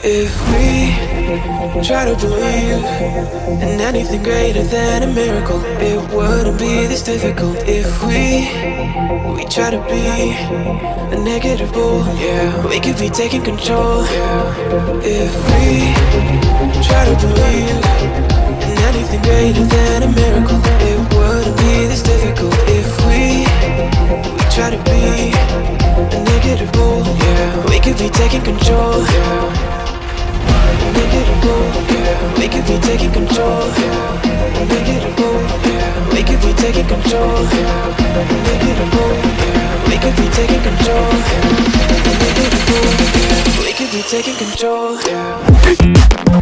If we try to believe in anything greater than a miracle, it wouldn't be this difficult. If we try to be a negative bull, yeah, we could be taking control, yeah. If we try to believe in anything greater than a miracle, it wouldn't be this difficult. If we try to be a negative bull, yeah, we could be taking control, yeah. Negative bull, yeah, we could be taking control, yeah. Negative bull, yeah, we could be taking control, yeah. Negative bull, yeah, we could be taking control, yeah. Negative bull, yeah, we could be taking control, yeah.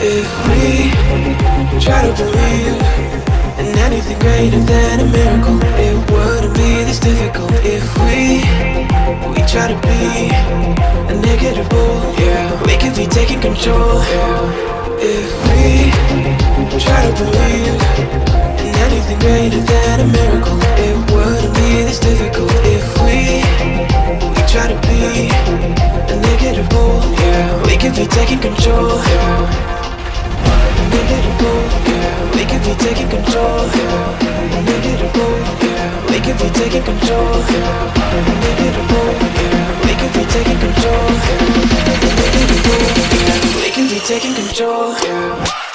If we try to believe in anything greater than a miracle, it wouldn't be this difficult. If we try to be a negative bull, yeah, we could be taking control, yeah. If we try to believe in anything greater than a miracle, it wouldn't be this difficult. If we try to be a negative bull, yeah, we could be taking control, yeah. Negative bull, yeah, we could be taking control, yeah. Negative bull, yeah, we could be taking control, yeah. Negative bull, yeah, we could be taking control, yeah. Negative bull, yeah, we could be taking control, yeah.